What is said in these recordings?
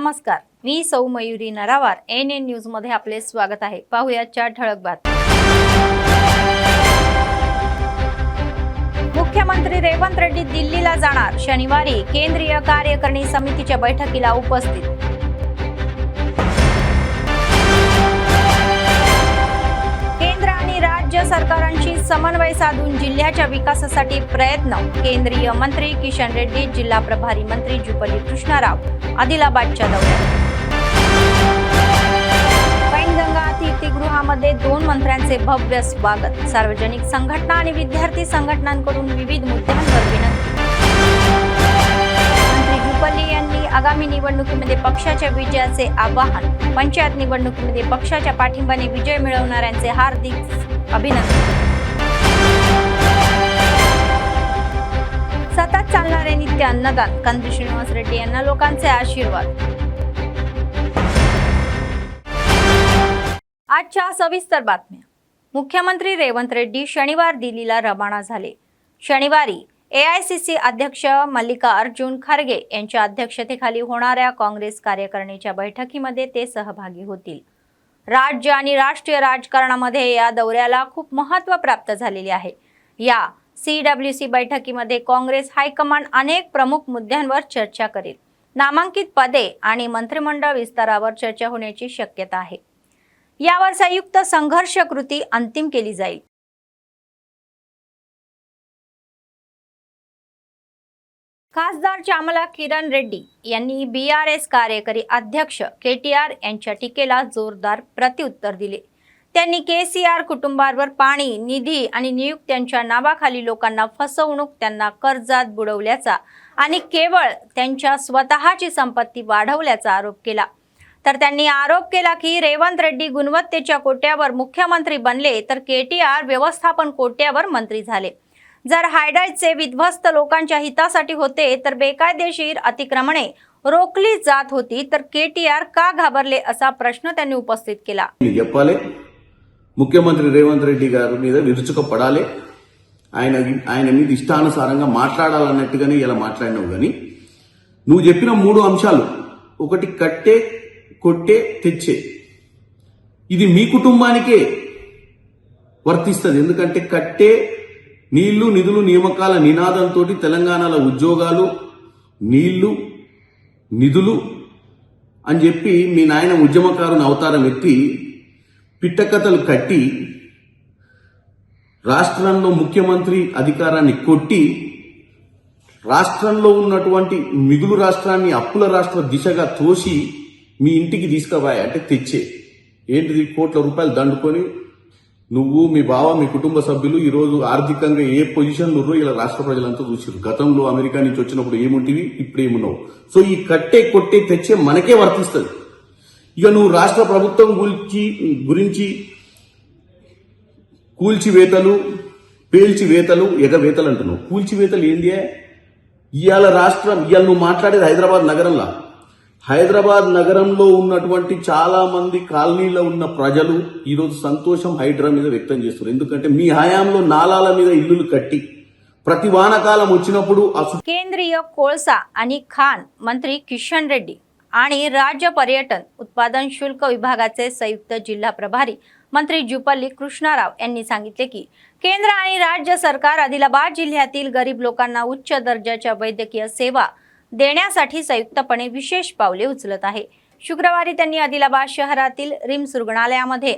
नमस्कार, मी सौ Mayuri नरावार ANN news मध्ये आपले स्वागत आहे। पाहुयाच्या ठळक बातम्या। मुख्यमंत्री रेवंत रेड्डी दिल्लीला जाणार, शनिवारी केंद्रीय कार्यकारिणी समितीच्या बैठकीला उपस्थित। केंद्र आणि राज्य सरकारांशी समन्वय साधून जिल्ह्याच्या विकासासाठी प्रयत्न, केंद्रीय मंत्री किशन रेड्डी जिल्हा प्रभारी मंत्री जुपल्ली कृष्णाराव आदिलाबादच्या दौऱ्यात। पैनगंगा अतिथीगृहामध्ये 2 मंत्र्यांचे भव्य स्वागत, सार्वजनिक संघटना आणि विद्यार्थी संघटनांकडून विविध मुद्द्यांवर विनंती। मंत्री जुपल्ली यांनी आगामी निवडणुकीमध्ये पक्षाच्या विजयाचे आवाहन, पंचायत निवडणुकीमध्ये पक्षाच्या पाठिंब्याने विजय मिळवणाऱ्यांचे हार्दिक अभिनंदन। सतत चालणारे नित्य अन्नदान, कंदी श्रीनिवास रेड्डी यांना लोकांचे आशीर्वाद। आजच्या सविस्तर बातम्या। मुख्यमंत्री रेवंत रेड्डी शनिवार दिल्लीला रवाना झाले। शनिवारी एआयसीसी अध्यक्ष मल्लिकार्जुन खरगे यांच्या अध्यक्षतेखाली होणाऱ्या काँग्रेस कार्यकारिणीच्या बैठकीमध्ये ते सहभागी होतील। राज्य आणि राष्ट्रीय राजकारणामध्ये या दौऱ्याला खूप महत्त्व प्राप्त झालेले आहे। या सीडब्ल्यूसी बैठकीमध्ये काँग्रेस हायकमांड अनेक प्रमुख मुद्द्यांवर चर्चा करेल। नामांकित पदे आणि मंत्रिमंडळ विस्तारावर चर्चा होण्याची शक्यता आहे। यावर संयुक्त संघर्ष कृती अंतिम केली जाईल। खासदार चामला किरण रेड्डी यांनी बीआरएस कार्यकारी अध्यक्ष केटीआर यांच्या टीकेला जोरदार प्रत्युत्तर दिले। त्यांनी केसीआर कुटुंबावर पाणी, निधी आणि नियुक्त्यांच्या नावाखाली लोकांना फसवणूक, त्यांना कर्जात बुडवल्याचा आणि केवळ त्यांच्या स्वतःची संपत्ती वाढवल्याचा आरोप केला। तर त्यांनी आरोप केला की रेवंत रेड्डी गुणवत्तेच्या कोट्यावर मुख्यमंत्री बनले तर केटीआर व्यवस्थापन कोट्यावर मंत्री झाले। जर हायड्राईडचे विध्वस्त लोकांच्या हितासाठी होते तर बेकायदेशीर अतिक्रमणे रोखली जात होती तर केटीआर का घाबरले असा प्रश्न त्यांनी उपस्थित केला। ముఖ్యమంత్రి రేవంత్ రెడ్డి గారి మీద విరుచుకుపడాలి, ఆయన మీద ఇష్టానుసారంగా మాట్లాడాలన్నట్టుగానే ఇలా మాట్లాడినావు గాని నువ్వు చెప్పిన 3 అంశాలు, ఒకటి కట్టే, కొట్టే, తెచ్చే, ఇది మీ కుటుంబానికే వర్తిస్తుంది। ఎందుకంటే కట్టే, నీళ్లు, నిధులు, నియామకాల నినాదంతో తెలంగాణలో ఉద్యోగాలు, నీళ్లు, నిధులు అని చెప్పి మీ నాయన ఉద్యమకారుని అవతారం ఎత్తి పిట్టకథలు కట్టి రాష్ట్రంలో ముఖ్యమంత్రి అధికారాన్ని కొట్టి రాష్ట్రంలో ఉన్నటువంటి మిగులు రాష్ట్రాన్ని అప్పుల రాష్ట్ర దిశగా తోసి మీ ఇంటికి తీసుకుపోయా అంటే తెచ్చే ఏంటిది? కోట్ల రూపాయలు దండుకొని నువ్వు, మీ బావ, మీ కుటుంబ సభ్యులు ఈరోజు ఆర్థికంగా ఏ పొజిషన్లో ఉన్నారో ఇలా రాష్ట్ర ప్రజలంతా చూసారు। గతంలో అమెరికా నుంచి వచ్చినప్పుడు ఏముంటివి, ఇప్పుడు ఏమున్నావు? సో ఈ కట్టే, కొట్టే, తెచ్చే మనకే వర్తిస్తుంది। ఇక నువ్వు రాష్ట్ర ప్రభుత్వం గురించి కూల్చివేతలు, పేల్చివేతలు, ఎగవేతలు అంటున్నావు। కూల్చివేతలు ఏంది? ఇవాళ నువ్వు మాట్లాడేది హైదరాబాద్ నగరంలో। హైదరాబాద్ నగరంలో ఉన్నటువంటి చాలా మంది కాలనీలో ఉన్న ప్రజలు ఈరోజు సంతోషం హైడ్రా మీద వ్యక్తం చేస్తున్నారు। ఎందుకంటే మీ హయాంలో నాలాల మీద ఇల్లులు కట్టి ప్రతి వానకాలం వచ్చినప్పుడు केंद्रीय कोळसा आणि खाण मंत्री किशन रेड्डी आणि राज्य पर्यटन उत्पादन शुल्क विभागाचे संयुक्त जिल्हा प्रभारी मंत्री जुपल्ली कृष्णाराव यांनी सांगितले की केंद्र आणि राज्य सरकार आदिलाबाद जिल्ह्यातील गरीब लोकांना उच्च दर्जाच्या वैद्यकीय सेवा देण्यासाठी संयुक्तपणे विशेष पावले उचलत आहे। शुक्रवारी त्यांनी आदिलाबाद शहरातील रिम्स रुग्णालयामध्ये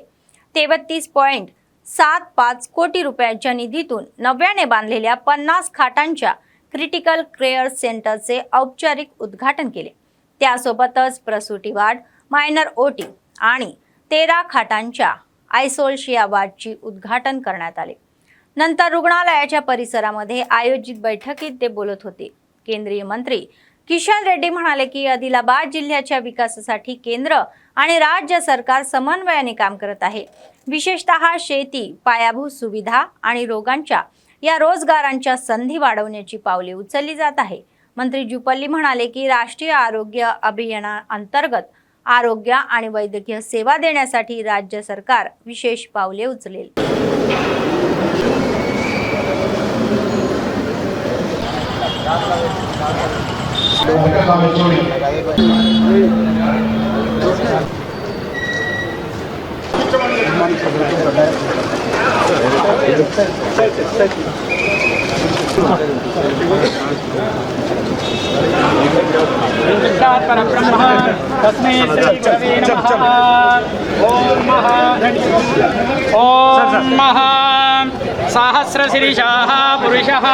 33.75 कोटी रुपयांच्या निधीतून नव्याने बांधलेल्या 50 खाटांच्या क्रिटिकल केअर सेंटरचे औपचारिक उद्घाटन केले। त्यासोबतच प्रसूती वार्ड, मायनर ओटी आणि 13 खाटांच्या आयसोलेशन वार्डची उद्घाटन करण्यात आले। नंतर रुग्णालयाच्या परिसरामध्ये आयोजित बैठकीत ते बोलत होते। केंद्रीय मंत्री किशन रेड्डी म्हणाले की आदिलाबाद जिल्ह्याच्या विकासासाठी केंद्र आणि राज्य सरकार समन्वयाने काम करत आहे। विशेषतः शेती, पायाभूत सुविधा आणि रोजगारांच्या संधी वाढवण्याची पावले उचलली जात आहे। मंत्री जुपल्ली म्हणाले की राष्ट्रीय आरोग्य अभियानाअंतर्गत आरोग्य आणि वैद्यकीय सेवा देण्यासाठी राज्य सरकार विशेष पावले उचलेल। परब्रह्म तस्मै श्री गुरवे नमः। ओम महा सहस्रशीर्षः पुरुषः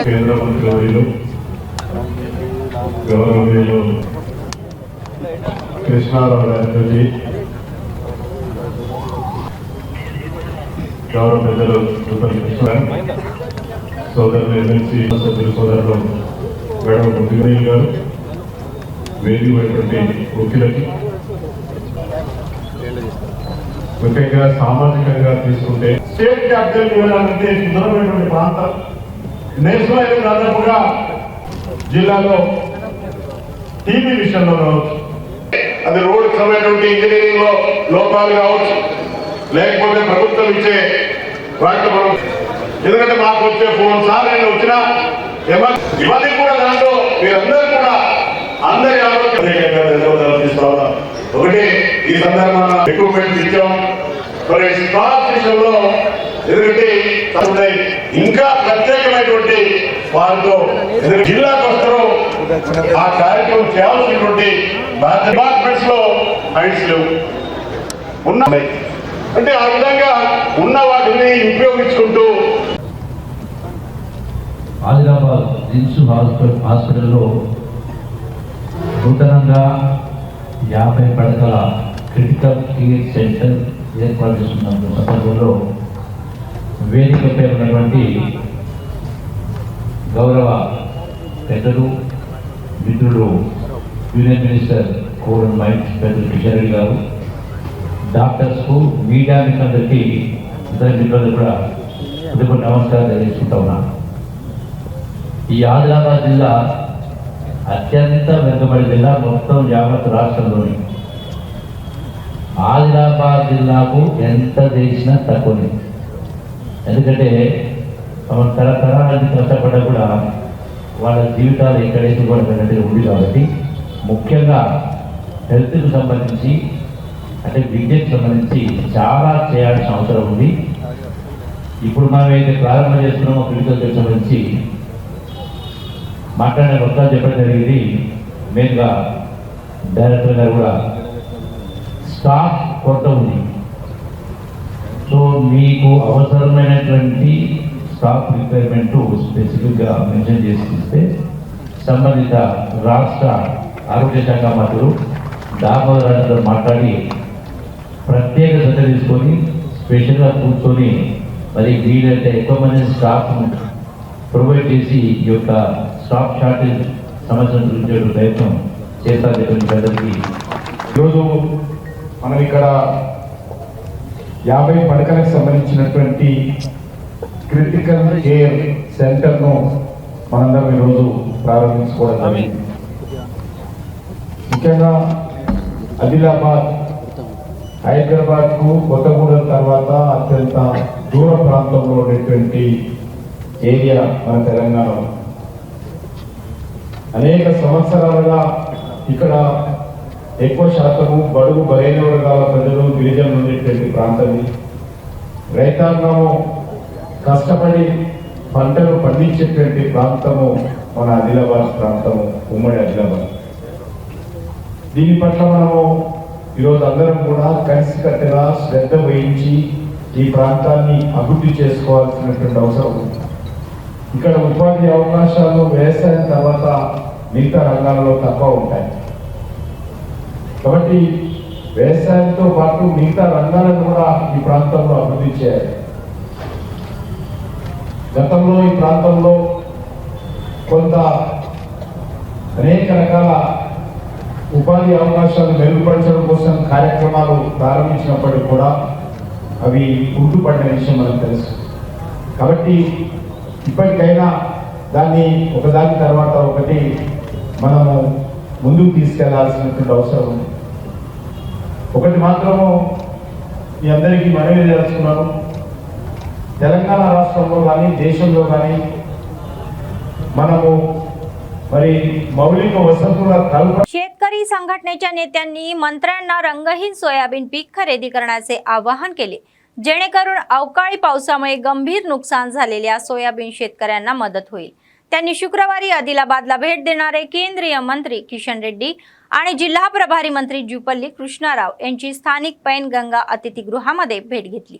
కేంద్ర మంత్రివర్యులు గౌరవనీయులు కృష్ణారావు గారి గౌరవ పెద్దలు సోదరులు ఎమ్మెల్సీ సభ్యులు సోదరులు గడవ ముద్దుగయ్య గారు వేదికైనటువంటి వకీలకి ముఖ్యంగా సామాజికంగా తీసుకుంటే స్టేట్ క్యాపిటల్ వెళ్ళాలంటే సుందరమైనటువంటి ప్రాంతం నేషనల్ హైవే దాదాపుగా జిల్లాలో టీబీ విషయంలో కావచ్చు, అది రోడ్డు సంబంధించినటువంటి ఇంజనీరింగ్ లో లోపాలు కావచ్చు, లేకపోతే ప్రభుత్వం ఇచ్చే వాటిలో మనం ఎందుకంటే మాకు వచ్చే ఫోన్ సార్ నేను వచ్చినా ఇవన్నీ కూడా దాంట్లో మీరందరూ కూడా అందరి ఆరోగ్యం తీసుకోవాలి. ఒకటి ఈ సందర్భంగా ఎక్విప్మెంట్ ఇచ్చాం, మరి స్టాఫ్ విషయంలో ఎందుకంటే ఇంకా ప్రత్యేకమైనటువంటి వారితో జిల్లాకు వస్తారు ఆ కార్యక్రమం చేయాల్సినటువంటి డిపార్ట్మెంట్స్ లో హైట్స్ లేవు ఉన్నాయి. అంటే ఆ విధంగా ఉన్న వాటిని ఉపయోగించుకుంటూ ఆదిలాబాద్ జిమ్స్ హాస్పిటల్లో నూతనంగా 50 పడకల క్రిటికల్ కేర్ సెంటర్ ఏర్పాటు చేస్తున్న సందర్భంలో వేదికపై ఉన్నటువంటి గౌరవ పెద్దలు మిత్రులు యూనియన్ మినిస్టర్ కోరం మైక్ పెద్దలు కిషన్ రెడ్డి గారు, డాక్టర్స్కు మీడియా మిత్రులందరికీ ఇతర మిత్రులు కూడా హృదయపూర్వక నమస్కారం తెలియజేసుకుంటా ఉన్నాను. ఈ ఆదిలాబాద్ జిల్లా అత్యంత వెనుకబడి జిల్లా మొత్తం యావత్ రాష్ట్రంలోని. ఆదిలాబాద్ జిల్లాకు ఎంత చేసినా తక్కువనే. ఎందుకంటే మనం తరతరాలకి కష్టపడ్డా కూడా వాళ్ళ జీవితాలు ఎక్కడైతే కూడా వెళ్ళినట్టుగా ఉంది. కాబట్టి ముఖ్యంగా హెల్త్కు సంబంధించి అంటే విద్యకు సంబంధించి చాలా చేయాల్సిన అవసరం ఉంది. ఇప్పుడు మనం అయితే ప్రారంభం చేస్తున్నామో క్రిటికల్ సంబంధించి మాట్లాడిన వక్తాలు చెప్పడం జరిగింది. మెయిన్గా డైరెక్టర్ గారు కూడా స్టాఫ్ కొరత ఉంది. సో మీకు అవసరమైనటువంటి స్టాఫ్ రిక్వైర్మెంట్ స్పెసిఫిక్గా మెన్షన్ చేసి ఇస్తే సంబంధిత రాష్ట్ర ఆరోగ్య శాఖ మంత్రులు దామోదర్ మాట్లాడి ప్రత్యేక శ్రద్ధ తీసుకొని స్పెషల్గా కూర్చొని మరి వీలైతే ఎక్కువ మంది స్టాఫ్ ప్రొవైడ్ చేసి ఈ యొక్క స్టాఫ్ షార్టేజ్ సమస్యను గురించే ప్రయత్నం చేస్తారని ప్రజలకి ఈరోజు మనం ఇక్కడ 50 పడకలకు సంబంధించినటువంటి క్రిటికల్ కేర్ సెంటర్ను మనందరం ఈరోజు ప్రారంభించుకోవడం జరిగింది. ముఖ్యంగా ఆదిలాబాద్ హైదరాబాద్కు కొత్తగూడెం తర్వాత అత్యంత దూర ప్రాంతంలో ఉండేటువంటి ఏరియా మన తెలంగాణలో. అనేక సంవత్సరాలుగా ఇక్కడ ఎక్కువ శాతము బడుగు బలైన వర్గాల ప్రజలు గిరిజనులు ఉండేటువంటి ప్రాంతం. రైతాంగము కష్టపడి పంటలు పండించేటువంటి ప్రాంతము మన ఆదిలాబాద్ ప్రాంతము, ఉమ్మడి ఆదిలాబాద్. దీని పట్ల మనము ఈరోజు అందరం కూడా కలిసికట్టుగా శ్రద్ధ వహించి ఈ ప్రాంతాన్ని అభివృద్ధి చేసుకోవాల్సినటువంటి అవసరం ఉంది. ఇక్కడ ఉపాధి అవకాశాలు వ్యవసాయం తర్వాత మిగతా రంగాల్లో తక్కువ ఉంటాయి. కాబట్టి వ్యవసాయంతో పాటు మిగతా రంగాలను కూడా ఈ ప్రాంతంలో అభివృద్ధి చేయాలి. గతంలో ఈ ప్రాంతంలో కొంత అనేక రకాల ఉపాధి అవకాశాలు మెరుగుపరచడం కోసం కార్యక్రమాలు ప్రారంభించినప్పటికీ కూడా అవి కుంటుపడిన విషయం మనకు తెలుసు. కాబట్టి ఇప్పటికైనా దాన్ని ఒకదాని తర్వాత ఒకటి మనము ముందుకు తీసుకెళ్లాల్సినటువంటి అవసరం ఉంది. ఒకటి మాత్రము మీ అందరికీ మనవి చేస్తున్నాను, తెలంగాణ రాష్ట్రంలో కానీ దేశంలో కానీ మనము మరి मौलिक वसंतुला कल्पना. शेतकरी संघटनेच्या नेत्यांनी मंत्र्यांना रंगहीन सोयाबीन पीक खरेदी करण्याचे आवाहन केले, जेणेकरून अवकाळी पावसामुळे गंभीर नुकसान झालेल्या सोयाबीन शेतकऱ्यांना मदत होईल. त्यांनी शुक्रवारी आदिलाबादला भेट देणारे केंद्रीय मंत्री किशन रेड्डी आणि जिल्हा प्रभारी मंत्री जुपल्ली कृष्णाराव यांची स्थानिक पैनगंगा अतिथीगृहामध्ये भेट घेतली.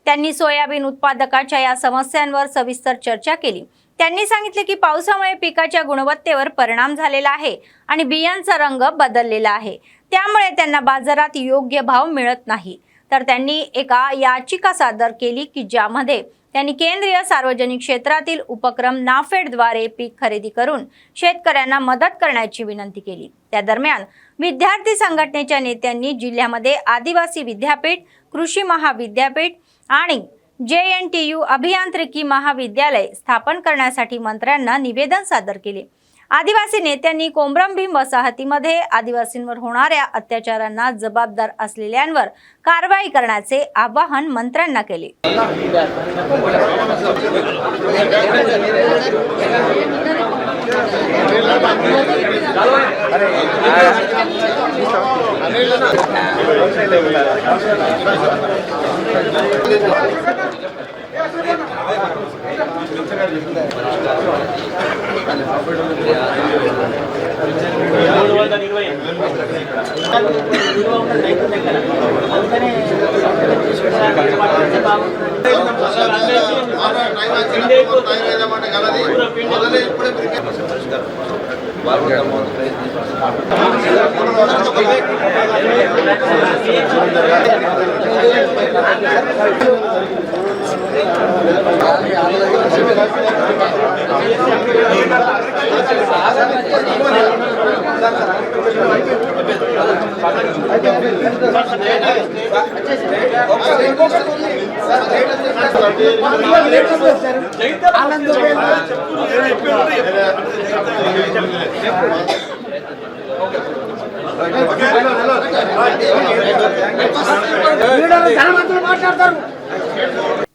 त्यांनी सोयाबीन उत्पादकाच्या या समस्यांवर सविस्तर चर्चा केली. त्यांनी सांगितले की पावसामुळे पिकाच्या गुणवत्तेवर परिणाम झालेला आहे आणि बियांचा रंग बदललेला आहे, त्यामुळे त्यांना बाजारात योग्य भाव मिळत नाही. तर त्यांनी एका याचिका सादर केली की ज्यामध्ये त्यांनी केंद्रीय सार्वजनिक क्षेत्रातील उपक्रम नाफेडद्वारे पीक खरेदी करून शेतकऱ्यांना मदत करण्याची विनंती केली. त्या दरम्यान विद्यार्थी संघटनेच्या नेत्यांनी जिल्ह्यामध्ये आदिवासी विद्यापीठ, कृषी महाविद्यापीठ आणि JNTU अभियांत्रिकी महाविद्यालय स्थापन करण्यासाठी मंत्र्यांना निवेदन सादर केले. आदिवासी नेत्यांनी कोमरम भीम वसाहतीमध्ये आदिवासींवर होणाऱ्या अत्याचारांना जबाबदार असलेल्यांवर कारवाई करण्याचे आवाहन मंत्र्यांना केले.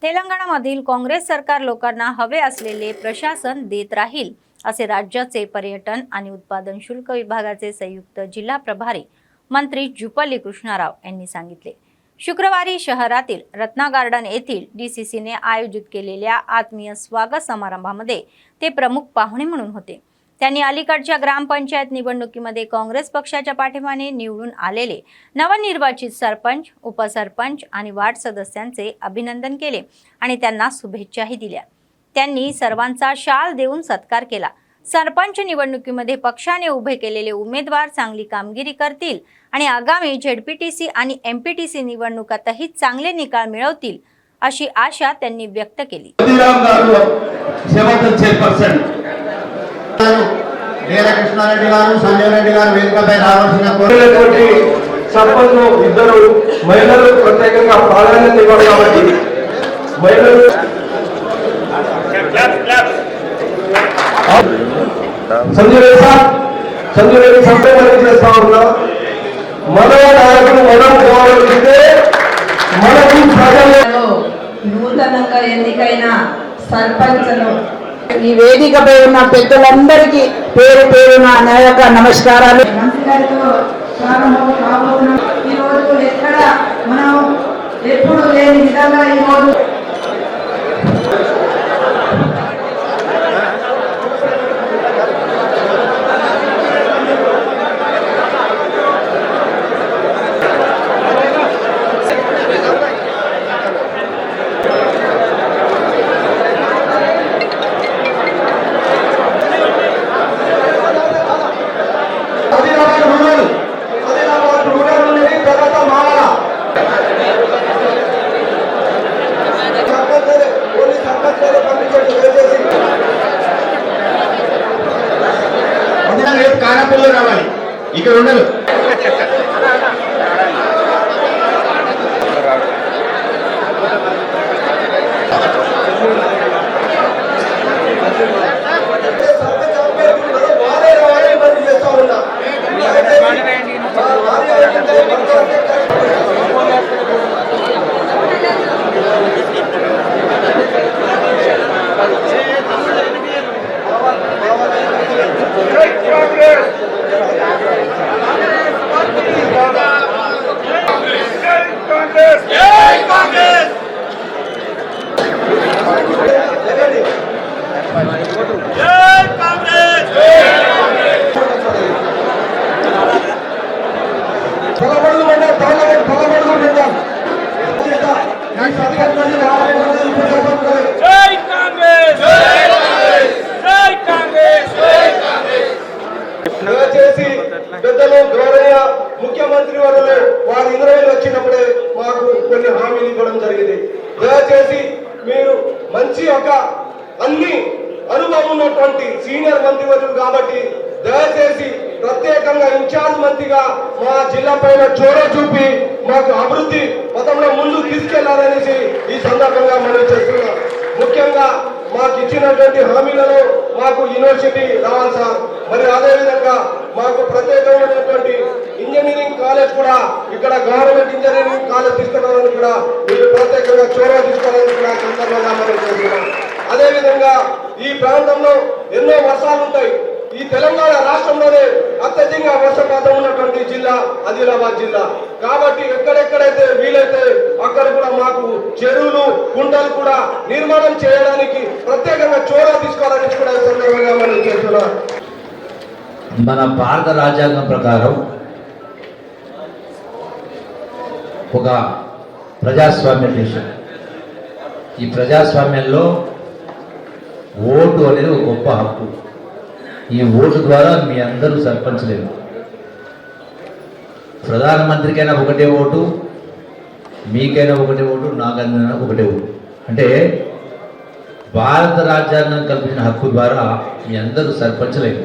तेलंगणामधील काँग्रेस सरकार लोकांना हवे असलेले प्रशासन देत राहील, असे राज्याचे पर्यटन आणि उत्पादन शुल्क विभागाचे संयुक्त जिल्हा प्रभारी मंत्री जुपल्ली कृष्णाराव यांनी सांगितले. शुक्रवारी शहरातील रत्ना गार्डन येथील DCCने आयोजित केलेल्या आत्मीय स्वागत समारंभामध्ये ते प्रमुख पाहुणे म्हणून होते. त्यांनी अलीकडच्या ग्रामपंचायत निवडणुकीमध्ये काँग्रेस पक्षाच्या पाठिंब्याने निवडून आलेले नवनिर्वाचित सरपंच, उपसरपंच आणि वार्ड सदस्यांचे अभिनंदन केले आणि त्यांना शुभेच्छाही दिल्या. त्यांनी सर्वांचा शाल देऊन सत्कार केला. सरपंच निवडणुकीमध्ये पक्षाने उभे केलेले उमेदवार चांगली कामगिरी करतील आणि आगामी ZPTC आणि MPTC निवडणुकातही चांगले निकाल मिळवतील, अशी आशा त्यांनी व्यक्त केली. కృష్ణారెడ్డి గారు, సంజయ్ రెడ్డి గారు వేదికపై రావాల్సిన సర్పంచ్ ఇద్దరు మహిళలు ప్రత్యేకంగా ప్రాధాన్యత ఇవ్వాలి కాబట్టి మహిళలు సంజయ్ రెడ్డి సంప్రదాయం చేస్తా ఉన్నా. మన నాయకులు మనం గౌరవిస్తే మనకు ప్రజలు నూతనంగా ఎన్నికైన సర్పంచ్లు ఈ వేదికపై ఉన్న పెద్దలందరికీ పేరు పేరున నా యొక్క నమస్కారాలు. ఈ రోజు ఎక్కడ మనం ఎప్పుడు లేని విధంగా ఈ రోజు కానపల్లిలో రావాలి, ఇక్కడ ఉండదు. దయచేసి పెద్దలు గౌరవ ముఖ్యమంత్రి వారు వారు ఇంద్రవేలు వచ్చినప్పుడే మాకు కొన్ని హామీలు ఇవ్వడం జరిగింది. దయచేసి మీరు మంచి ఒక అన్ని అనుభవం ఉన్నటువంటి సీనియర్ మంత్రివర్యులు కాబట్టి దయచేసి ప్రత్యేకంగా ఇన్ఛార్జ్ మంత్రిగా మా జిల్లా పైన చొరవ చూపి మాకు అభివృద్ధి పథంలో ముందుకు తీసుకెళ్లాలనేసి ఈ సందర్భంగా మనం చేస్తున్నాం. ముఖ్యంగా మాకు ఇచ్చినటువంటి హామీలలో మాకు యూనివర్సిటీ రావాలి సార్. మరి అదేవిధంగా మాకు ప్రత్యేకమైనటువంటి ఇంజనీరింగ్ కాలేజ్ కూడా ఇక్కడ గవర్నమెంట్ ఇంజనీరింగ్ కాలేజ్ తీసుకురావాలని కూడా మీరు ప్రత్యేకంగా చొరవ తీసుకోవాలని కూడా సందర్భంగా మనం చేస్తున్నాం. అదేవిధంగా ఈ ప్రాంతంలో ఎన్నో వర్షాలు ఉంటాయి. ఈ తెలంగాణ రాష్ట్రంలోనే అత్యధికంగా వర్షపాతం ఉన్నటువంటి జిల్లా ఆదిలాబాద్ జిల్లా. కాబట్టి ఎక్కడెక్కడైతే వీలైతే అక్కడ కూడా మాకు చెరువులు కుంటలు కూడా నిర్మాణం చేయడానికి ప్రత్యేకంగా చొరవ తీసుకోవాలని కూడా ఈ సందర్భంగా మనం చేస్తున్నాం. మన భారత రాజ్యాంగం ప్రకారం ఒక ప్రజాస్వామ్య దేశం. ఈ ప్రజాస్వామ్యంలో ఓటు అనేది ఒక గొప్ప హక్కు. ఈ ఓటు ద్వారా మీ అందరూ సర్పంచ్లేరు. ప్రధానమంత్రికైనా ఒకటే ఓటు, మీకైనా ఒకటే ఓటు, నాకైనా ఒకటే ఓటు. అంటే భారత రాజ్యాంగం కల్పించిన హక్కు ద్వారా మీ అందరూ సర్పంచ్లేరు.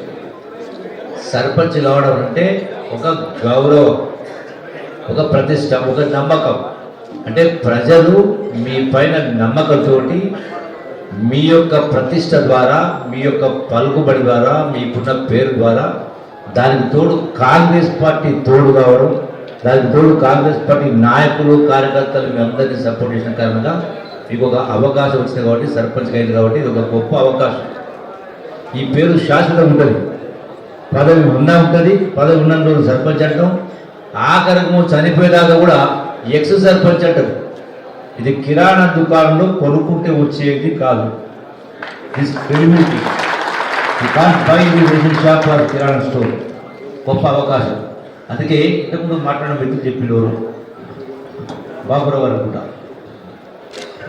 సర్పంచ్ కావడం అంటే ఒక గౌరవం, ఒక ప్రతిష్ట, ఒక నమ్మకం. అంటే ప్రజలు మీ పైన నమ్మకంతో మీ యొక్క ప్రతిష్ట ద్వారా, మీ యొక్క పలుకుబడి ద్వారా, మీకున్న పేరు ద్వారా, దానికి తోడు కాంగ్రెస్ పార్టీ తోడు కావడం, దానికి తోడు కాంగ్రెస్ పార్టీ నాయకులు కార్యకర్తలు మీ అందరినీ సపోర్ట్ చేసిన కారణంగా మీకు ఒక అవకాశం వచ్చింది కాబట్టి సర్పంచ్గా అయింది కాబట్టి ఇది ఒక గొప్ప అవకాశం. ఈ పేరు శాశ్వతం ఉంటుంది. పదవి ఉన్నా ఉంటుంది, పదవి ఉన్న రోజు సర్పంచ్ అంటాం, ఆఖరకు చనిపోయేదాకా కూడా ఎక్స్ సర్పంచ్ అంటారు. ఇది కిరాణా దుకాణంలో కొనుక్కుంటే వచ్చేది కాదు. This credibility you can't by in ration shop or kirana store. గొప్ప అవకాశం. అందుకే ఇంతకుముందు మాట్లాడిన వ్యక్తులు చెప్పినవారు బాబురావు గారు కూడా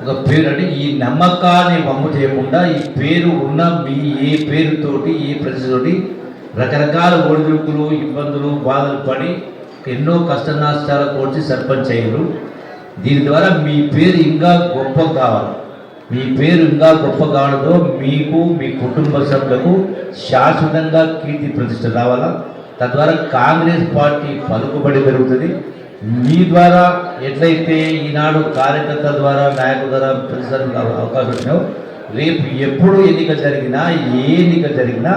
ఒక పేరు అంటే ఈ నమ్మకాన్ని వమ్ము చేయకుండా ఈ పేరు ఉన్న మీ ఏ పేరుతోటి ఏ ప్రజలతోటి రకరకాల ఒడిదుడుకులు, ఇబ్బందులు, బాధలు పడి ఎన్నో కష్ట నష్టాలు కోర్చి సర్పంచ్ అయ్యారు. దీని ద్వారా మీ పేరు ఇంకా గొప్ప కావాలి. మీ పేరు ఇంకా గొప్ప కావడంతో మీకు, మీ కుటుంబ సభ్యులకు శాశ్వతంగా కీర్తి ప్రతిష్ట రావాలా. తద్వారా కాంగ్రెస్ పార్టీ పలుకుబడి పెరుగుతుంది. మీ ద్వారా ఎట్లయితే ఈనాడు కార్యకర్తల ద్వారా, నాయకుల ద్వారా ప్రతిసారి అవకాశం వచ్చినావు, రేపు ఎప్పుడు ఎన్నిక జరిగినా, ఏ एन्निक జరిగినా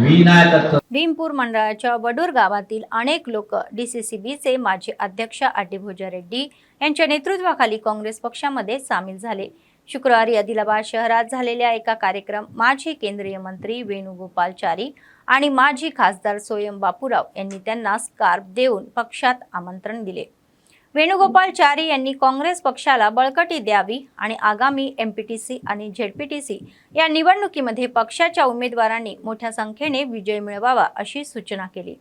मी नायकत्व. भीमपूर मंडळाच्या वडूर गावातील अनेक लोक DCCBचे माजी अध्यक्ष आदिभोजा रेड्डी यांच्या नेतृत्वाखाली काँग्रेस पक्षामध्ये सामील झाले. शुक्रवारी आदिलाबाद शहरात झालेल्या एका कार्यक्रम माजी केंद्रीय मंत्री वेणुगोपालचारी आणि माजी खासदार सोयम बापूराव यांनी त्यांना स्कार्फ देऊन पक्षात आमंत्रण दिले. वेणुगोपालचारी यांनी काँग्रेस पक्षाला बळकटी द्यावी आणि आगामी MPTC आणि ZPTC या निवडणुकीमध्ये पक्षाच्या उमेदवारांनी मोठ्या संख्येने विजय मिळवावा अशी सूचना केली.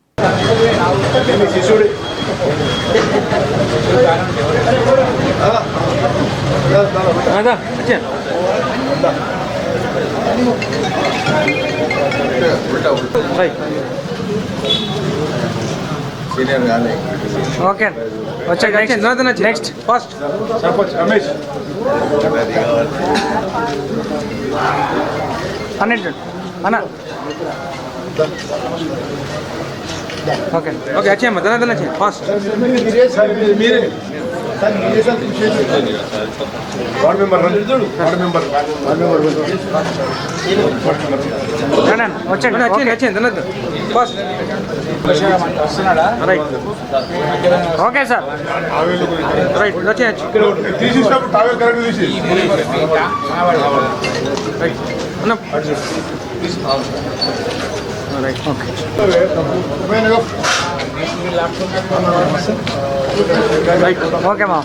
ఓకే వచ్చే నెక్స్ట్ ఫస్ట్ సర్పంచ్ రమేష్ అన్నిటి అన్న ఓకే ఓకే వచ్చేయమ్మా ధన వచ్చే ఫాస్ట్ వచ్చేయండి వచ్చేయండి ధన fast right okay sir right వచ్చేయచ్చు right right okay right okay మా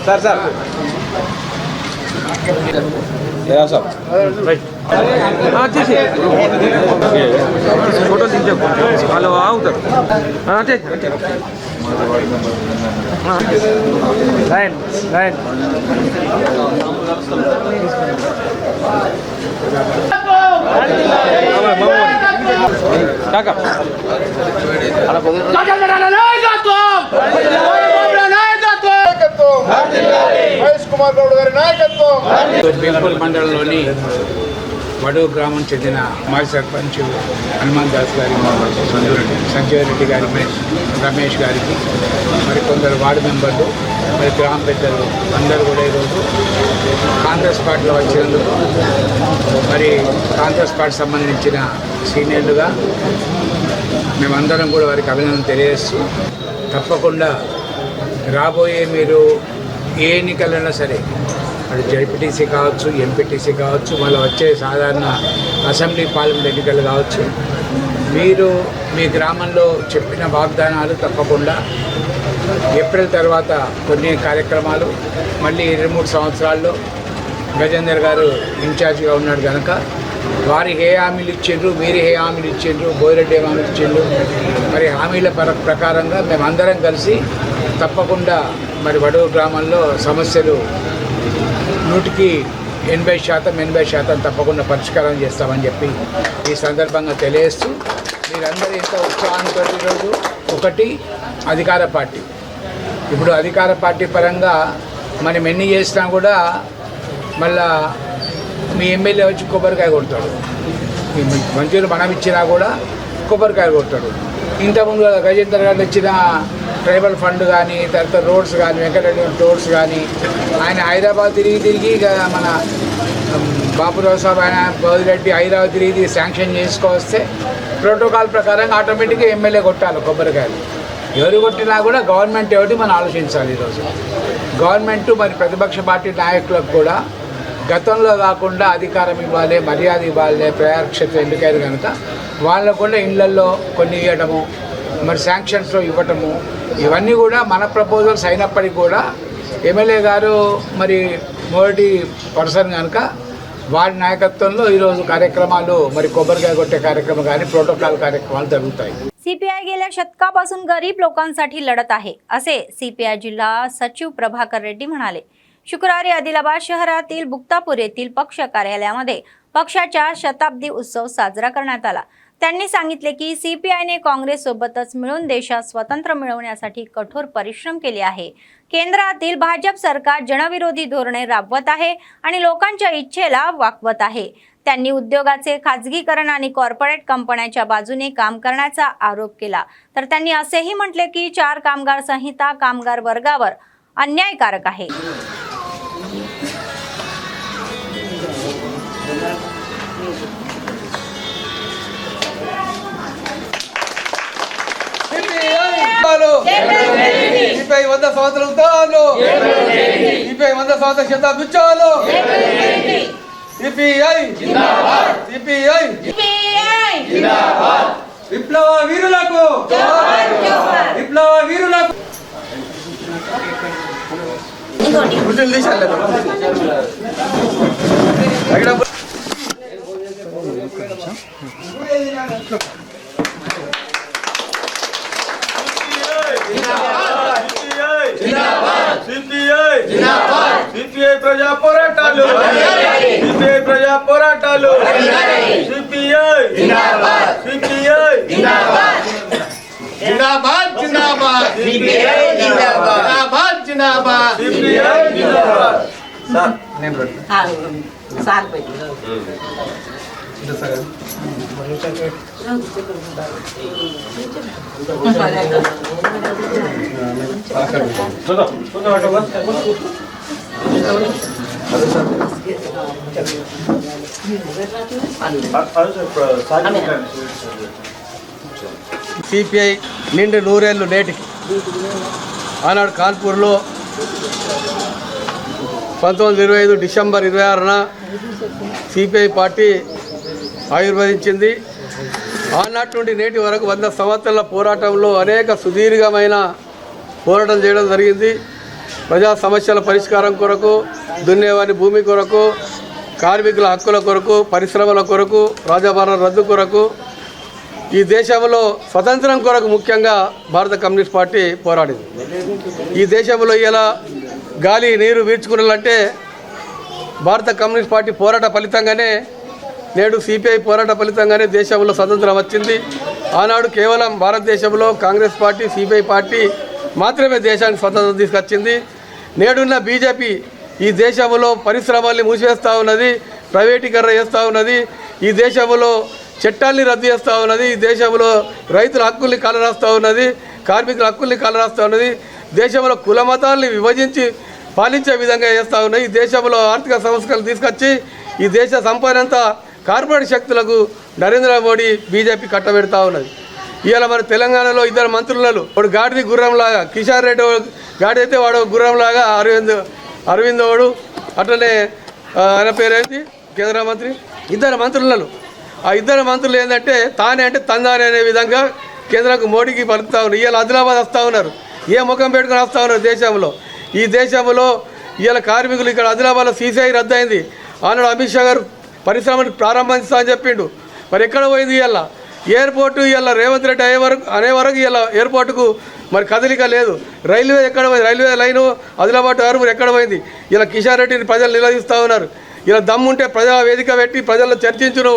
సార్ సార్ రైట్ వచ్చేసి ఫోటో దించే వాళ్ళు అవుతారు రైట్ రైట్ కాకా మహేష్ కుమార్ గౌడ్ గారి నాయకత్వం. బీల్పూర్ మండలంలోని వడూరు గ్రామం చెందిన మాజీ సర్పంచ్ హనుమాన్ దాస్ గారి సంజయ్ రెడ్డి గారి రమేష్ గారికి మరి కొందరు వార్డు మెంబర్లు మరి గ్రామ పెద్దలు అందరూ కూడా ఈరోజు కాంగ్రెస్ పార్టీలో వచ్చినందుకు మరి కాంగ్రెస్ పార్టీ సంబంధించిన సీనియర్లుగా మేమందరం కూడా వారికి అభినందన తెలియజేస్తూ తప్పకుండా రాబోయే మీరు ఏ ఎన్నికలైనా సరే అది జడ్పీటీసీ కావచ్చు, ఎంపీటీసీ కావచ్చు, మళ్ళీ వచ్చే సాధారణ అసెంబ్లీ పార్లమెంట్ ఎన్నికలు కావచ్చు, మీరు మీ గ్రామంలో చెప్పిన వాగ్దానాలు తప్పకుండా ఏప్రిల్ తర్వాత కొన్ని కార్యక్రమాలు మళ్ళీ 23 సంవత్సరాల్లో గజేందర్ గారు ఇన్ఛార్జిగా ఉన్నాడు కనుక వారు ఏ హామీలు ఇచ్చిండ్రు, మీరు ఏ హామీలు ఇచ్చిండ్రు, బోయిరెడ్డి ఏ హామీలు ఇచ్చిండ్రు, మరి హామీల ప్రకారంగా మేమందరం కలిసి తప్పకుండా మరి వడూరు గ్రామంలో సమస్యలు 100కి 80% తప్పకుండా పరిష్కారం చేస్తామని చెప్పి ఈ సందర్భంగా తెలియజేస్తూ మీరందరూ ఎంత ఉత్సాహంతో ఈరోజు ఒకటి అధికార పార్టీ, ఇప్పుడు అధికార పార్టీ పరంగా మనం ఎన్ని చేసినా కూడా మళ్ళా మీ ఎమ్మెల్యే వచ్చి కొబ్బరికాయ కొడతాడు, మీ మంత్రులు మనం ఇచ్చినా కూడా కొబ్బరికాయ కొడతాడు. ఇంతకుముందు గజేందర్ గారు ఇచ్చిన ట్రైబల్ ఫండ్ కానీ తర్వాత రోడ్స్ కానీ వెంకటరెడ్డి రోడ్స్ కానీ ఆయన హైదరాబాద్ తిరిగి మన బాపురావు సాబ్ ఆయన బోదిరెడ్డి హైదరాబాద్ తిరిగి శాంక్షన్ చేసుకొస్తే ప్రోటోకాల్ ప్రకారంగా ఆటోమేటిక్గా ఎమ్మెల్యే కొట్టాలి కొబ్బరికాయలు. ఎవరు కొట్టినా కూడా గవర్నమెంట్ ఏమిటి మనం ఆలోచించాలి. ఈరోజు గవర్నమెంట్ మరి ప్రతిపక్ష పార్టీ నాయకులకు కూడా గతంలో కాకుండా అధికారం ఇవ్వాలి, మర్యాద ఇవ్వాలి, ప్రజాక్షేత్రం ఎన్నికైన కనుక వాళ్ళకు కూడా ఇళ్లల్లో కొన్ని ఇవ్వడము, మరి శాంక్షన్స్లో ఇవ్వటము, ఇవన్నీ కూడా మన ప్రపోజల్స్ అయినప్పటికీ కూడా ఎమ్మెల్యే గారు మరి మొదటి పర్సన్ కనుక వారి నాయకత్వంలో ఈరోజు కార్యక్రమాలు మరి కొబ్బరికాయ కొట్టే కార్యక్రమం కానీ ప్రోటోకాల్ కార్యక్రమాలు జరుగుతాయి. सीपीआय गेल्या शतकापासून गरीब लोकांसाठी लढत आहे असे सीपीआय जिल्हा सचिव प्रभाकर रेड्डी म्हणाले. शुक्रवारी आदिलाबाद शहरातील बुक्तापूर येथील पक्ष कार्यालयामध्ये पक्षाच्या शताब्दी उत्सव साजरा करण्यात आला. त्यांनी सांगितले की सीपीआयने काँग्रेस सोबतच मिळून देशात स्वातंत्र्य मिळवण्यासाठी कठोर परिश्रम केले आहे. केंद्रातील भाजप सरकार जनविरोधी धोरणे राबवत आहे आणि लोकांच्या इच्छेला वाकवत आहे. त्यांनी उद्योगाचे खाजगीकरण आणि कॉर्पोरेट कंपन्यांच्या बाजूने काम करण्याचा आरोप केला. तर त्यांनी असेही म्हटले की 4 कामगार संहिता कामगार वर्गावर अन्यायकारक आहे. సిపిఐ 100 సంవత్సరాలు తాను సిపిఐ 100 సంవత్సరాల శతాబ్ది చాలు సిపిఐ జిందాబాద్ సిపిఐ జిందాబాద్ విప్లవ వీరులకు జోహార్ జోహార్ విప్లవ వీరులకు కుర్చీలు తీశారు సిపిఐ ప్రజా పోరాటాలు సిపిఐ ప్రజా పోరాటాలు సిపిఐ జిందాబాద్ సిపిఐ జిందాబాద్ జిందాబాద్ జిందాబాద్ సిపిఐ జిందాబాద్ జిందాబాద్ జిందాబాద్ సిపిఐ జిందాబాద్ సార్ నేమ్ సిపిఐ నిండు నూరేళ్ళు నేటికి ఆనాడు కాన్పూర్లో 1925 డిసెంబర్ 26న సిపిఐ పార్టీ ఆవిర్భవించింది. ఆనాటి నుండి నేటి వరకు 100 సంవత్సరాల పోరాటంలో అనేక సుదీర్ఘమైన పోరాటం చేయడం జరిగింది. ప్రజా సమస్యల పరిష్కారం కొరకు, దున్నేవారి భూమి కొరకు, కార్మికుల హక్కుల కొరకు, పరిశ్రమల కొరకు, రాజభరణ రద్దు కొరకు, ఈ దేశంలో స్వతంత్రం కొరకు ముఖ్యంగా భారత కమ్యూనిస్ట్ పార్టీ పోరాడింది. ఈ దేశంలో ఇలా గాలి నీరు వీడ్చుకున్నాలంటే భారత కమ్యూనిస్ట్ పార్టీ పోరాట ఫలితంగానే, నేడు సిపిఐ పోరాట ఫలితంగానే దేశంలో స్వతంత్రం వచ్చింది. ఆనాడు కేవలం భారతదేశంలో కాంగ్రెస్ పార్టీ, సిపిఐ పార్టీ మాత్రమే దేశానికి స్వతంత్రం తీసుకొచ్చింది. నేడున్న బీజేపీ ఈ దేశంలో పరిశ్రమల్ని మూసివేస్తూ ఉన్నది, ప్రైవేటీకరణ చేస్తూ ఉన్నది, ఈ దేశంలో చట్టాల్ని రద్దు చేస్తూ ఉన్నది, ఈ దేశంలో రైతుల హక్కుల్ని కాలరాస్తూ ఉన్నది, కార్మికుల హక్కుల్ని కాలరాస్తూ ఉన్నది, దేశంలో కుల మతాల్ని విభజించి పాలించే విధంగా చేస్తూ ఉన్నాయి. ఈ దేశంలో ఆర్థిక సంస్కరణలు తీసుకొచ్చి ఈ దేశ సంపదంతా కార్పొరేట్ శక్తులకు నరేంద్ర మోడీ బీజేపీ కట్టబెడతా ఉన్నది. ఇవాళ మన తెలంగాణలో 2 మంత్రులు, వాడు గాడిది గుర్రంలాగా, కిషన్ రెడ్డి గాడి అయితే వాడు గుర్రంలాగా, అరవింద్ వాడు, అట్లనే ఆయన పేరేంటి కేంద్ర మంత్రి, 2 మంత్రులు. ఆ 2 మంత్రులు ఏంటంటే తానే అంటే తందానే అనే విధంగా కేంద్రానికి మోడీకి పలుకుతా ఉన్నారు. ఇవాళ ఆదిలాబాద్ వస్తూ ఉన్నారు, ఏ ముఖం పెట్టుకుని వస్తూ ఉన్నారు దేశంలో. ఈ దేశంలో ఇవాళ కార్మికులు ఇక్కడ ఆదిలాబాద్లో సీసీఐ రద్దయింది. ఆనాడు అమిత్ షా గారు పరిశ్రమను ప్రారంభిస్తా అని చెప్పిండు. మరి ఎక్కడ పోయింది ఇవాళ ఎయిర్పోర్టు? ఇవాళ రేవంత్ రెడ్డి అనే వరకు ఇవాళ ఎయిర్పోర్టుకు మరి కదలిక లేదు. రైల్వే ఎక్కడ పోయింది? రైల్వే లైను ఆదిలాబాద్ హార్బర్ ఎక్కడ పోయింది? ఇలా కిషన్ రెడ్డిని ప్రజలు నిలదీస్తూ ఉన్నారు. ఇలా దమ్ముంటే ప్రజా వేదిక పెట్టి ప్రజల్లో చర్చించును.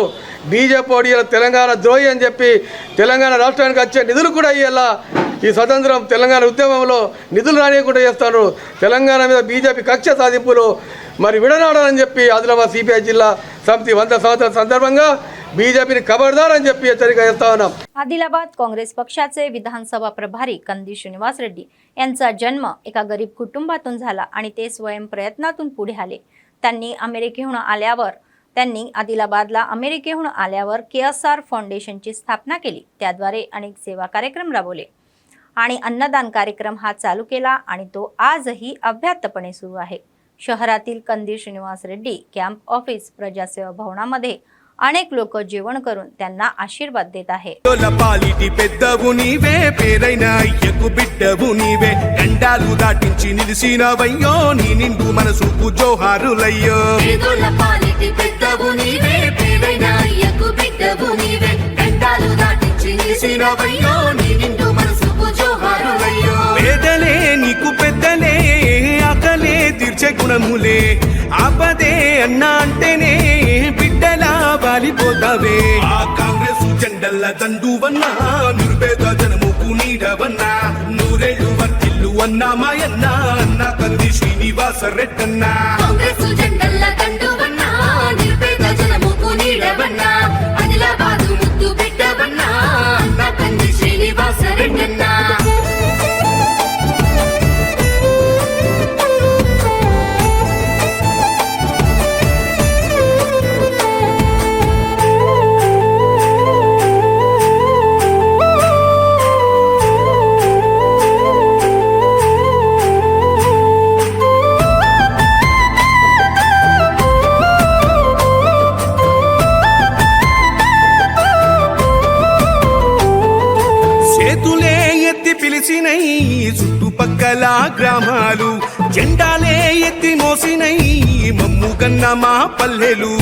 బీజేపీ వాడు ఇలా తెలంగాణ ద్రోహి అని చెప్పి తెలంగాణ రాష్ట్రానికి వచ్చే నిధులు కూడా ఇలా ఈ స్వతంత్రం తెలంగాణ ఉద్యమంలో నిధులు రానియకుండా చేస్తారు. తెలంగాణ మీద బీజేపీ కక్ష సాధింపులు మరి విడనాడాలని చెప్పి ఆదిలాబాద్ సిపిఐ జిల్లా సమితి 100 సంవత్సరాల संदर्भांगा बीजेपीने खबरदार అని చెప్పి హెచ్చరిక చేస్తా ఉన్నాం. आदिलाबाद काँग्रेस पक्षाचे विधानसभा प्रभारी कंदी श्रीनिवास रेड्डी यांचा जन्म एका गरीब कुटुंबातून झाला आणि ते स्वयंप्रयत्नातून पुढे आले. त्यांनी आदिलाबादला अमेरिकेहून आल्यावर KSR फाउंडेशनची स्थापना केली. त्याद्वारे अनेक सेवा कार्यक्रम राबवले आणि अन्नदान कार्यक्रम हा चालू केला आणि तो आजही अव्याहतपणे सुरू आहे. शहरातील कंदी श्रीनिवास रेड्डी कॅम्प ऑफिस प्रजासेवा भवनामध्ये अनेक लोक जेवण करून त्यांना आशीर्वाद देत आहे. తీర్చే గుణములే ఆపదే అన్నా అంటేనే బిడ్డలా వాలిపోతావే. ఆ కాంగ్రెస్ జెండల్ల దండువన్నా నిరుపేద జనముకు నీడవన్నా నూరేళ్ళు వర్తిల్లు అన్నా మాయన్నా అన్న కంది శ్రీనివాస రెడ్డన్నా. కాంగ్రెస్ జెండల్ల దండువన్నా నిరుపేద జనముకు నీడవన్నా ఆదిలాబాదు ముద్దు బిడ్డవన్నా అన్న కంది శ్రీనివాస రెడ్డన్నా. చుట్టుపక్కల గ్రామాలు జెండాలే ఎత్తి మోసినై మమ్ము కన్న మా పల్లెలు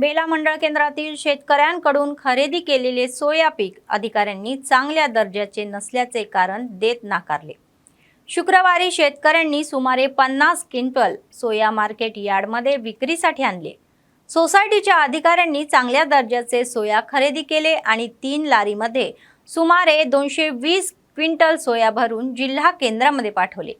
बेला मंडळ केंद्रातील शेतकऱ्यांकडून खरेदी केलेले सोया पीक अधिकाऱ्यांनी चांगल्या दर्जाचे नसल्याचे कारण देत नाकारले. शुक्रवारी शेतकऱ्यांनी सुमारे 50 क्विंटल सोया मार्केट यार्डमध्ये विक्रीसाठी आणले. सोसायटीच्या अधिकाऱ्यांनी चांगल्या दर्जाचे सोया खरेदी केले आणि 3 लारीमध्ये सुमारे 220 क्विंटल सोया भरून जिल्हा केंद्रामध्ये पाठवले.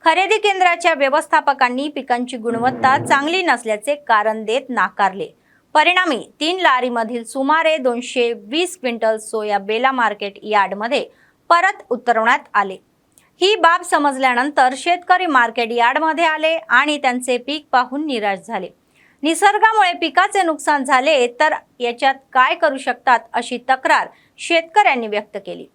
खरेदी केंद्राच्या व्यवस्थापकांनी पिकांची गुणवत्ता चांगली नसल्याचे कारण देत नाकारले. परिणामी 3 लारीमधील सुमारे 220 क्विंटल सोया बेला मार्केट यार्डमध्ये परत उतरवण्यात आले. ही बाब समजल्यानंतर शेतकरी मार्केट यार्डमध्ये आले आणि त्यांचे पीक पाहून निराश झाले. निसर्गामुळे पिकाचे नुकसान झाले तर याच्यात काय करू शकतात अशी तक्रार शेतकऱ्यांनी व्यक्त केली.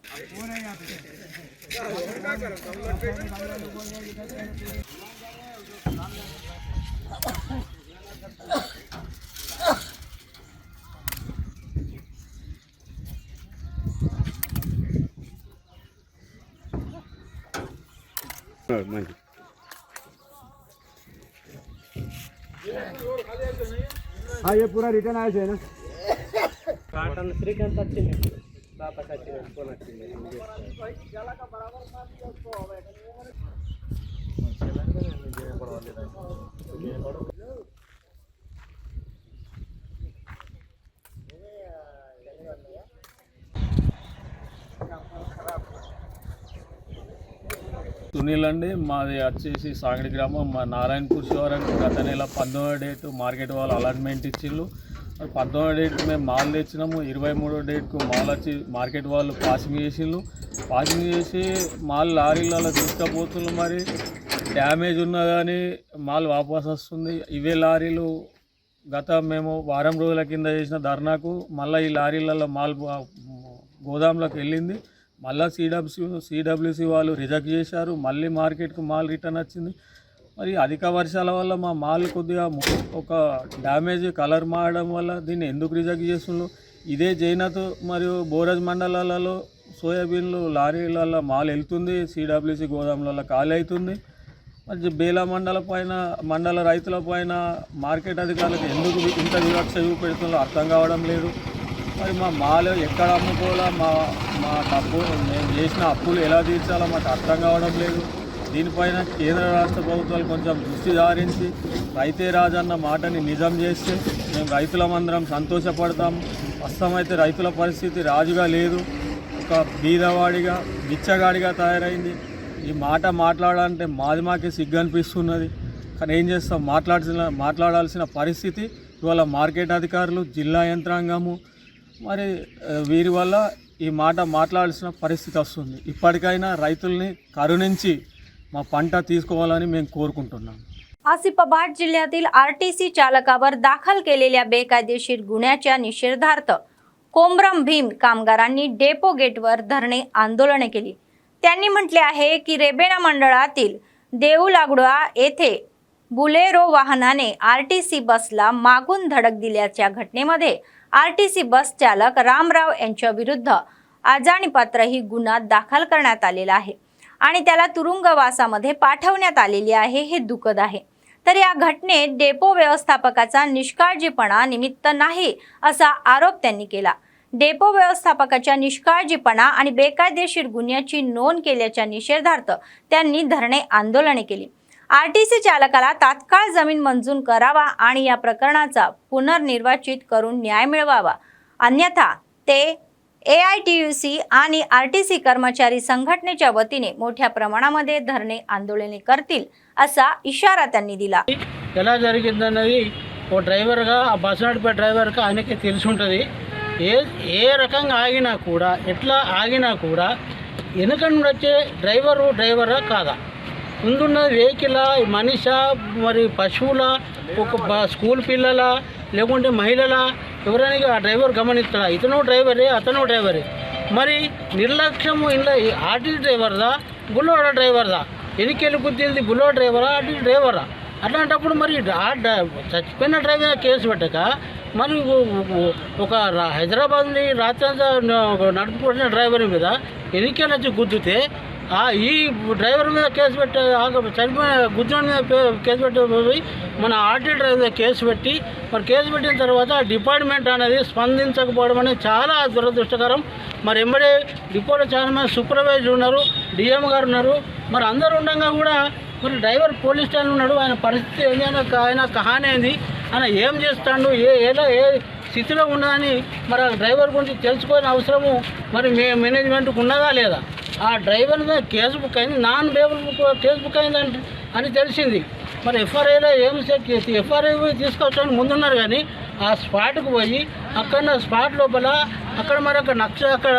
हाँ ये पूरा रिटर्न आया है ना కాటన్ శ్రీకాంత్ వచ్చింది సునీల్ అండి, మాది వచ్చేసి సాగడి గ్రామం. మా నారాయణపూర్ శివారం గత నెల 19వ డేట్ మార్కెట్ వాళ్ళు అలాట్మెంట్ ఇచ్చిళ్ళు. 19వ డేట్ మేము మాల్ తెచ్చినాము. 23వ డేట్కు మాల్ వచ్చి మార్కెట్ వాళ్ళు పాసింగ్ చేసిళ్ళు. పాసింగ్ చేసి మాల్ లారీలలో తీసుకుపోతున్నారు. మరి డ్యామేజ్ ఉన్నా కానీ మాల్ వాపస్ వస్తుంది. ఇవే లారీలు గత మేము వారం రోజుల కింద చేసిన ధర్నాకు మళ్ళీ ఈ లారీలలో మాల్ గోదాంలోకి వెళ్ళింది. మళ్ళీ సిడబ్ల్యూసి వాళ్ళు రిజెక్ట్ చేశారు. మళ్ళీ మార్కెట్కు మాల్ రిటర్న్ వచ్చింది. మరి అధిక వర్షాల వల్ల మా మాల్ కొద్దిగా ఒక డ్యామేజ్ కలర్ మారడం వల్ల దీన్ని ఎందుకు రిజెక్ట్ చేస్తున్నారు? ఇదే జైనత్ మరియు బోరజ్ మండలాలలో సోయాబీన్లు లారీలలో మాల్ వెళ్తుంది, సిడబ్ల్యూసి గోదాంలలో ఖాళీ అవుతుంది. మరి బేలా మండల రైతుల పైన మార్కెట్ అధికారులకు ఎందుకు ఇంత వివక్ష చూపెడుతుందో అర్థం కావడం లేదు. మరి మా మాల్ ఎక్కడ అమ్ముకోవాలా, మా డబ్బు మేము చేసిన అప్పులు ఎలా తీర్చాలో మాకు అర్థం కావడం లేదు. దీనిపైన కేంద్ర రాష్ట్ర ప్రభుత్వాలు కొంచెం దృష్టి సారించి రైతే రాజన్న మాటని నిజం చేస్తే మేము రైతులమందరం సంతోషపడతాం. ప్రస్తుతమైతే రైతుల పరిస్థితి రాజుగా లేదు, ఒక బీదవాడిగా బిచ్చగాడిగా తయారైంది. ఈ మాట మాట్లాడాలంటే మాకే సిగ్గు అనిపిస్తున్నది. కానీ ఏం చేస్తాం, మాట్లాడాల్సిన పరిస్థితి ఇవాళ మార్కెట్ అధికారులు, జిల్లా యంత్రాంగము మరి వీరి వల్ల ఈ మాట మాట్లాడాల్సిన పరిస్థితి వస్తుంది. इప్పటికైనా రైతుల్ని కరుణించి మా పంట తీసుకోవాలని మేము కోరుకుంటున్నాం. आसिफाबाद जिल्ह्यातील आरटीसी चालकावर दाखल केलेल्या बेकायदेशीर गुन्ह्याच्या निषेधार्थ कोमरम भीम कामगारांनी डेपो गेटवर धरणे आंदोलने केली. त्यांनी म्हटले आहे की रेबेना मंडळातील देऊलागुडा येथे बुलेरो वाहनाने आरटीसी बसला मागून धडक दिल्याच्या घटनेमध्ये आरटीसी बस चालक रामराव यांच्या विरुद्ध अजाणीपात्र ही गुन्हा दाखल करण्यात आलेला आहे आणि त्याला तुरुंगवासामध्ये पाठवण्यात आलेली आहे. हे दुःखद आहे. तर या घटनेत डेपो व्यवस्थापकाचा निष्काळजीपणा निमित्त नाही असा आरोप त्यांनी केला. डेपो व्यवस्थापकाच्या निष्काळजीपणा आणि बेकायदेशीर गुन्ह्याची नोंद केल्याच्या निषेधार्थ त्यांनी धरणे आंदोलने केली. आरटीसी चालकाला तात्काळ जमीन मंजूर करावा आणि या प्रकरणाचा पुनर्निर्वाचित करून न्याय मिळवावा, अन्यथा ते AITUC आणि आरटीसी कर्मचारी संघटनेच्या वतीने मोठ्या प्रमाणामध्ये धरणे आंदोलने करतील असा इशारा त्यांनी दिला. ఎలా జరిగిందన్నది ఓ డ్రైవర్గా ఆ బస్ నడిపే డ్రైవర్కి ఆయనకి తెలిసి ఉంటుంది. ఏ రకంగా ఆగినా కూడా, ఎట్లా ఆగినా కూడా వెనుక నుండి వచ్చే డ్రైవరా కాదా, ముందున్న వెహికల్ మనిషా, మరి పశువుల, ఒక స్కూల్ పిల్లల, లేకుంటే మహిళల, ఎవరైనా ఆ డ్రైవర్ గమనిస్తాడా? ఇతను డ్రైవరే, అతను డ్రైవరే. మరి నిర్లక్ష్యము ఇలా ఆర్టీసీ డ్రైవర్దా, బుల్లోడ డ్రైవర్దా? ఎన్నికెళ్ళి గుర్తింది బుల్లో డ్రైవరా, ఆర్టీసీ డ్రైవరా? అట్లాంటప్పుడు మరి చచ్చిపోయిన డ్రైవర్ కేసు పెట్టక మరి ఒక హైదరాబాద్ని రాత్రంతా నడుపుకుంటున్న డ్రైవర్ మీద ఎన్నికెళ్ళి వచ్చి గుద్దితే ఈ డ్రైవర్ మీద కేసు పెట్టి, చనిపోయిన గుద్దిన మీద కేసు పెట్టి మన ఆర్టీ డ్రైవర్ మీద కేసు పెట్టి, మరి కేసు పెట్టిన తర్వాత డిపార్ట్మెంట్ అనేది స్పందించకపోవడం అనేది చాలా దురదృష్టకరం. మరి ఎంబడే డిపోలో చాలా మంది సూపర్వైజర్ ఉన్నారు, డిఎం గారు ఉన్నారు. మరి అందరూ ఉండగా కూడా మరి డ్రైవర్ పోలీస్ స్టేషన్ ఉన్నాడు. ఆయన పరిస్థితి ఏంది, ఆయన కహాని ఏంది, ఆయన ఏం చేస్తాడు, ఏ స్థితిలో ఉన్నదని మరి ఆ డ్రైవర్ గురించి తెలుసుకోని అవసరము మరి మేనేజ్మెంట్కి ఉన్నదా లేదా? ఆ డ్రైవర్ మీద కేసు బుక్ అయింది, నాన్ బేబుల్ కేసు బుక్ అయింది అని తెలిసింది. మరి ఎఫ్ఆర్ఐలో ఏం ఎఫ్ఆర్ఐ తీసుకొచ్చని ముందున్నారు, కానీ ఆ స్పాట్కు పోయి అక్కడ స్పాట్ లోపల అక్కడ మరి అక్కడ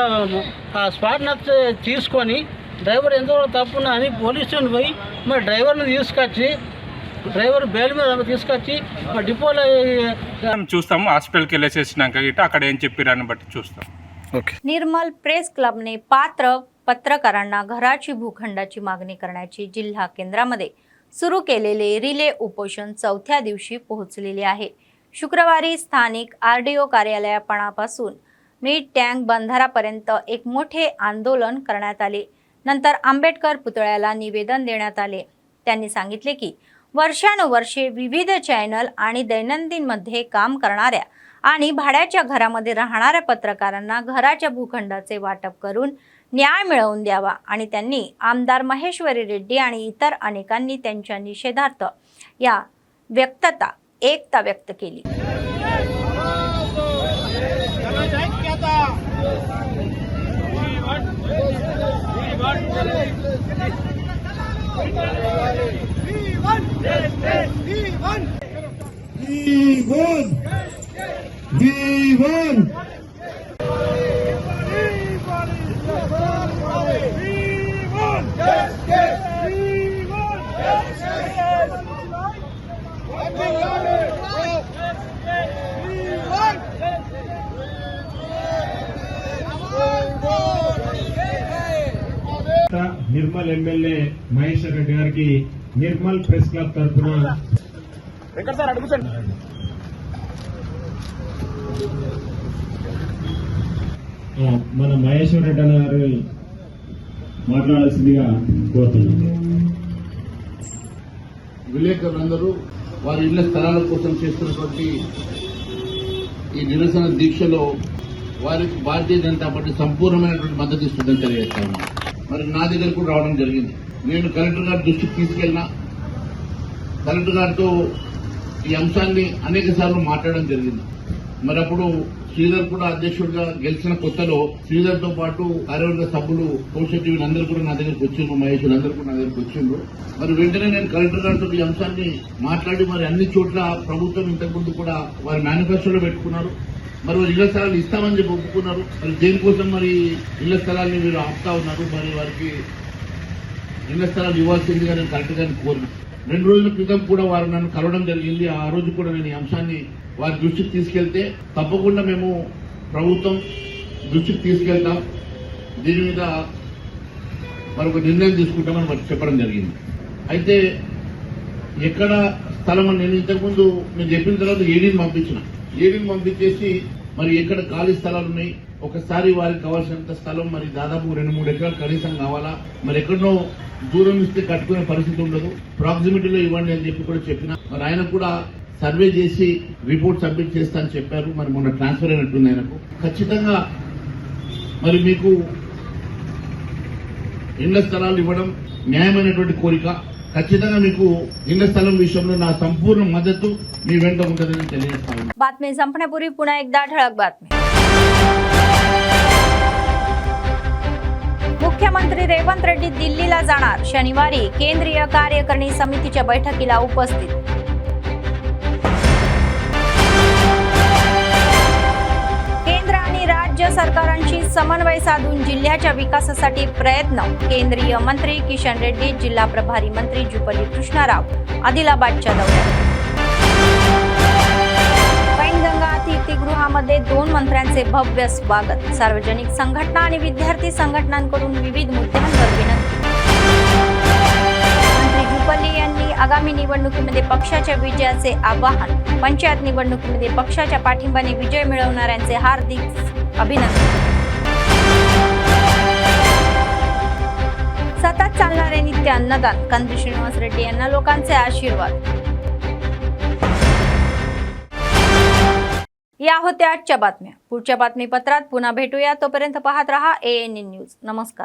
ఆ స్పాట్ నక్ష తీసుకొని డ్రైవర్ ఎంతవరకు తప్పున్నా అని పోలీస్ స్టేషన్ పోయి మరి డ్రైవర్ని తీసుకొచ్చి డ్రైవర్ బెయిల్ మీద తీసుకొచ్చి డిపోలో చూస్తాము. హాస్పిటల్కి వెళ్ళేసేసినాక గిట్ట అక్కడ ఏం చెప్పిరాన్ని बट्टी చూస్తాం. निर्मल प्रेस क्लबने पात्र पत्रकारांना घराची भूखंडाची मागणी करण्याची जिल्हा केंद्रामध्ये सुरू केलेले रिले उपोषण 4थ्या दिवशी पोहोचलेले आहे. शुक्रवारी स्थानिक आरडीओ कार्यालयापासून मीठ टँक बंधारापर्यंत एक मोठे आंदोलन करण्यात आले. नंतर आंबेडकर पुतळ्याला निवेदन देण्यात आले. त्यांनी सांगितले की वर्षानुवर्षे विविध चॅनल आणि दैनंदिनमध्ये काम करणाऱ्या आणि भाड्याच्या घरामध्ये राहणाऱ्या पत्रकारांना घराच्या भूखंडाचे वाटप करून न्याय मिळवून द्यावा आणि त्यांनी आमदार महेश्वरी रेड्डी आणि इतर अनेकांनी त्यांच्या निषेधार्थ या एकता व्यक्त केली. నిర్మల్ ఎమ్మెల్యే మహేశ్వర్ రెడ్డి గారికి నిర్మల్ ప్రెస్ క్లబ్ తరఫున మన మహేశ్వర్ రెడ్డి గారు మాట్లాడాల్సిందిగా కోరుతున్నాను. విలేకరులందరూ వారి ఇళ్ల స్థలాల కోసం చేస్తున్నటువంటి ఈ నిరసన దీక్షలో వారికి భారతీయ జనతా పార్టీ సంపూర్ణమైనటువంటి మద్దతు ఇస్తుందని తెలియజేస్తాను. మరి నా దగ్గర కూడా రావడం జరిగింది. నేను కలెక్టర్ గారి దృష్టికి తీసుకెళ్లినా, కలెక్టర్ గారితో ఈ అంశాన్ని అనేక సార్లు మాట్లాడడం జరిగింది. మరి అప్పుడు శ్రీధర్ కూడా అధ్యక్షుడిగా గెలిచిన కొత్తలో శ్రీధర్ తో పాటు కార్యవర్గ సభ్యులు భవిష్యత్తు వీళ్ళందరూ కూడా నా దగ్గరకు వచ్చిండ్రు, మహేష్ అందరూ కూడా నా దగ్గరకు వచ్చిండ్రు. మరి వెంటనే నేను కలెక్టర్ గారితో ఈ అంశాన్ని మాట్లాడి మరి అన్ని చోట్ల ప్రభుత్వం ఇంతకుముందు కూడా వారి మేనిఫెస్టోలో పెట్టుకున్నారు. మరి ఇళ్ల స్థలాలు ఇస్తామని చెప్పి ఒప్పుకున్నారు. మరి దేనికోసం మరి ఇళ్ల స్థలాన్ని మీరు ఆపుతా ఉన్నారు? మరి వారికి ఇళ్ల స్థలాలు ఇవ్వాల్సిందిగా నేను కలెక్టర్ గారిని కోరిన 2 రోజుల క్రితం కూడా వారు నన్ను కలవడం జరిగింది. ఆ రోజు కూడా నేను ఈ అంశాన్ని వారి దృష్టికి తీసుకెళ్తే తప్పకుండా మేము ప్రభుత్వం దృష్టికి తీసుకెళ్తాం, దీని మీద మరొక నిర్ణయం తీసుకుంటామని వారికి చెప్పడం జరిగింది. అయితే ఎక్కడ స్థలం అని నేను ఇంతకుముందు నేను చెప్పిన తర్వాత ఏడీని పంపించేసి మరి ఎక్కడ ఖాళీ స్థలాలు ఉన్నాయి, ఒకసారి వారికి కావాల్సినంత స్థలం మరి దాదాపు 2-3 ఎకరాలు కనీసం కావాలా, మరి ఎక్కడో దూరం ఇస్తే కట్టుకునే పరిస్థితి ఉండదు, ప్రాక్సిమిటీలో ఇవ్వండి అని చెప్పి కూడా చెప్పిన. మరి ఆయన కూడా సర్వే చేసి రిపోర్ట్ సబ్మిట్ చేస్తా అని చెప్పారు. మరి మొన్న ట్రాన్స్ఫర్ అయినట్టుంది ఆయనకు. ఖచ్చితంగా మరి మీకు ఇళ్ల స్థలాలు ఇవ్వడం న్యాయమైనటువంటి కోరిక. ఖచ్చితంగా మీకు ఇళ్ల స్థలం విషయంలో నా సంపూర్ణ మద్దతు మీ వెంట ఉంటుందని తెలియజేస్తాను. बातमी संपण्यापूर्वी पुन्हा एकदा ठळक बातमी. मुख्यमंत्री रेवंत रेड्डी दिल्लीला जाणार. शनिवारी केंद्रीय कार्यकारिणी समितीच्या बैठकीला उपस्थित. केंद्र आणि राज्य सरकारांशी समन्वय साधून जिल्ह्याच्या विकासासाठी प्रयत्न. केंद्रीय मंत्री किशन रेड्डी जिल्हा प्रभारी मंत्री जुपल्ली कृष्णाराव आदिलाबादच्या दौऱ्यात. पैनगंगा अतिथीगृहामध्ये 2 मंत्र्यांचे भव्य स्वागत. सार्वजनिक संघटना आणि विद्यार्थी संघटनांकडून विविध मुद्द्यांवर विनंती. मंत्री जुपल्ली यांनी आगामी निवडणुकीमध्ये पक्षाच्या विजयाचे आवाहन. पंचायत निवडणुकीमध्ये पक्षाच्या पाठिंब्याने विजय मिळवणाऱ्यांचे हार्दिक अभिनंदन. सतत चालणारे नित्य अन्नदान. कंदी श्रीनिवास रेड्डी यांना लोकांचे आशीर्वाद. या होत्या आजच्या बातम्या. पुढच्या बातमीपत्रात पुन्हा भेटूया. तोपर्यंत पाहत रहा ANN न्यूज. नमस्कार.